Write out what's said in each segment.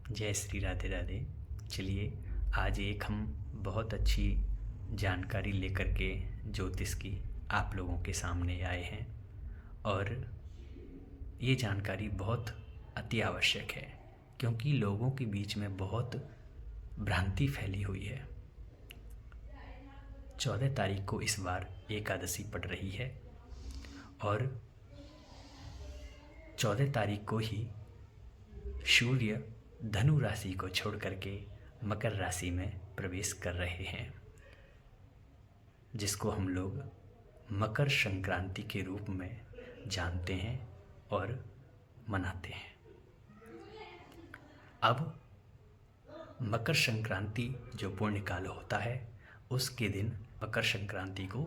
जय श्री राधे राधे। चलिए आज एक हम बहुत अच्छी जानकारी लेकर के ज्योतिष की आप लोगों के सामने आए हैं और ये जानकारी बहुत अति आवश्यक है क्योंकि लोगों के बीच में बहुत भ्रांति फैली हुई है। 14 तारीख को इस बार एकादशी पड़ रही है और 14 तारीख को ही सूर्य धनु राशि को छोड़ करके मकर राशि में प्रवेश कर रहे हैं, जिसको हम लोग मकर संक्रांति के रूप में जानते हैं और मनाते हैं। अब मकर संक्रांति जो पुण्यकाल होता है उसके दिन मकर संक्रांति को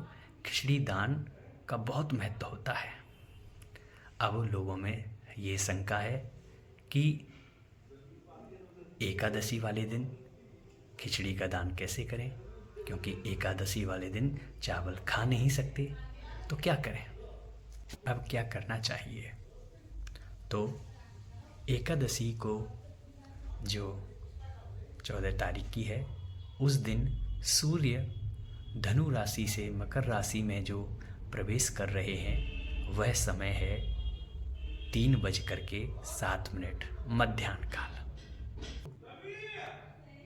खिचड़ी दान का बहुत महत्व होता है। अब लोगों में ये शंका है कि एकादशी वाले दिन खिचड़ी का दान कैसे करें, क्योंकि एकादशी वाले दिन चावल खा नहीं सकते, तो क्या करें। अब क्या करना चाहिए, तो एकादशी को जो 14 तारीख की है उस दिन सूर्य धनु राशि से मकर राशि में जो प्रवेश कर रहे हैं वह समय है 3:07 मध्याह्न काल।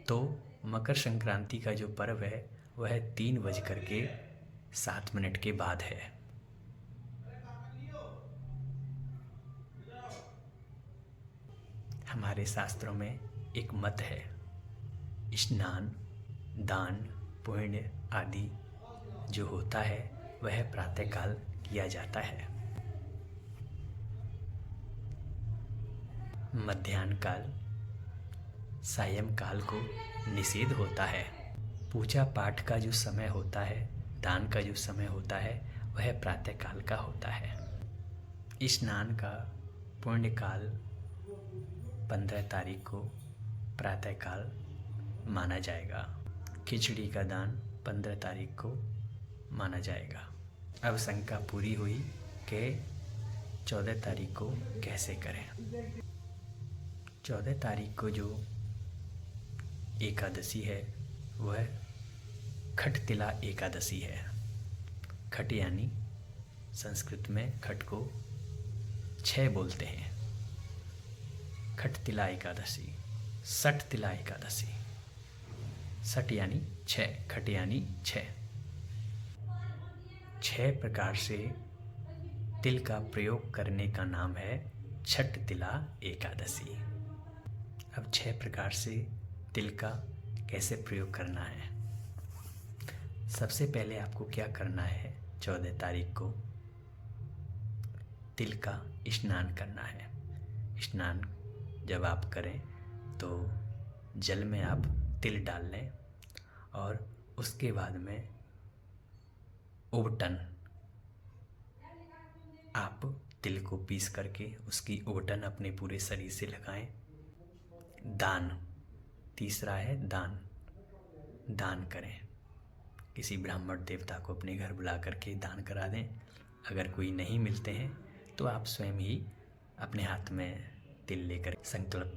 तो मकर संक्रांति का जो पर्व है वह 3:07 के बाद है। हमारे शास्त्रों में एक मत है, स्नान दान पुण्य आदि जो होता है वह प्रातःकाल किया जाता है। मध्याह्न काल सायंकाल को निषेध होता है। पूजा पाठ का जो समय होता है, दान का जो समय होता है वह प्रातःकाल का होता है। स्नान का पुण्यकाल 15 तारीख को प्रातःकाल माना जाएगा। खिचड़ी का दान 15 तारीख को माना जाएगा। अब शंका पूरी हुई कि 14 तारीख को कैसे करें। 14 तारीख को जो एकादशी है वह खट तिला एकादशी है। खट यानी संस्कृत में खट को 6 बोलते हैं। खट तिला एकादशी, सठ तिला एकादशी। सठ यानी 6, खट यानी 6। 6 प्रकार से तिल का प्रयोग करने का नाम है छठ तिला एकादशी। अब 6 प्रकार से तिल का कैसे प्रयोग करना है। सबसे पहले आपको क्या करना है, 14 तारीख को तिल का स्नान करना है। स्नान जब आप करें तो जल में आप तिल डाल लें और उसके बाद में ओबटन आप तिल को पीस करके उसकी ओबटन अपने पूरे शरीर से लगाएं। दान, तीसरा है दान, दान करें। किसी ब्राह्मण देवता को अपने घर बुला करके दान करा दें। अगर कोई नहीं मिलते हैं तो आप स्वयं ही अपने हाथ में तिल लेकर संकल्प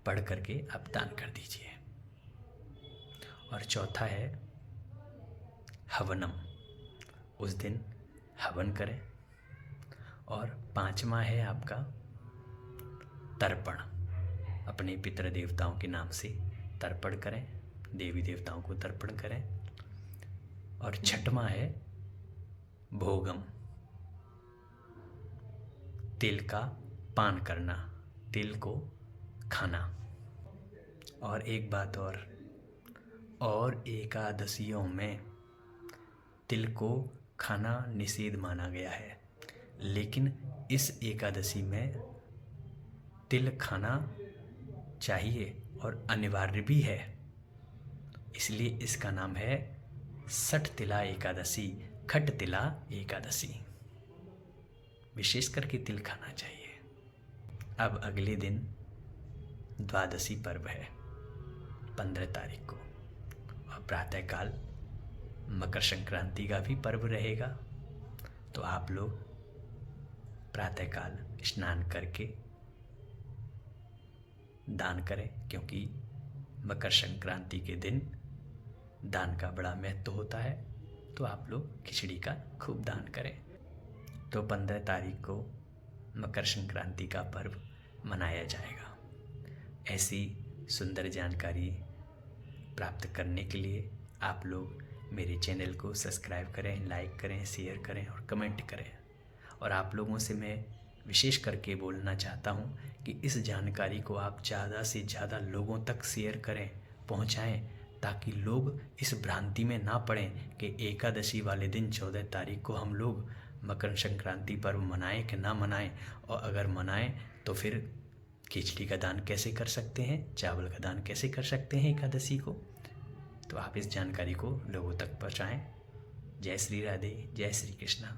पढ़ करके आप दान कर दीजिए। और चौथा है हवनम, उस दिन हवन करें। और 5वां है आपका तर्पण, अपने पितृ देवताओं के नाम से तर्पण करें, देवी देवताओं को तर्पण करें। और 6वां है भोगम, तिल का पान करना, तिल को खाना। और एक बात और एकादशियों में तिल को खाना निषेध माना गया है, लेकिन इस एकादशी में तिल खाना चाहिए और अनिवार्य भी है। इसलिए इसका नाम है सठ तिला एकादशी, खट तिला एकादशी। विशेष करके तिल खाना चाहिए। अब अगले दिन द्वादशी पर्व है 15 तारीख को और प्रातःकाल मकर संक्रांति का भी पर्व रहेगा। तो आप लोग प्रातःकाल स्नान करके दान करें, क्योंकि मकर संक्रांति के दिन दान का बड़ा महत्व होता है। तो आप लोग खिचड़ी का खूब दान करें। तो 15 तारीख को मकर संक्रांति का पर्व मनाया जाएगा। ऐसी सुंदर जानकारी प्राप्त करने के लिए आप लोग मेरे चैनल को सब्सक्राइब करें, लाइक करें, शेयर करें और कमेंट करें। और आप लोगों से मैं विशेष करके बोलना चाहता हूँ कि इस जानकारी को आप ज़्यादा से ज़्यादा लोगों तक शेयर करें, पहुँचाएं, ताकि लोग इस भ्रांति में ना पड़ें कि एकादशी वाले दिन 14 तारीख को हम लोग मकर संक्रांति पर्व मनाएं कि ना मनाएं, और अगर मनाएं तो फिर खिचड़ी का दान कैसे कर सकते हैं, चावल का दान कैसे कर सकते हैं एकादशी को। तो आप इस जानकारी को लोगों तक पहुँचाएं। जय श्री राधे, जय श्री कृष्णा।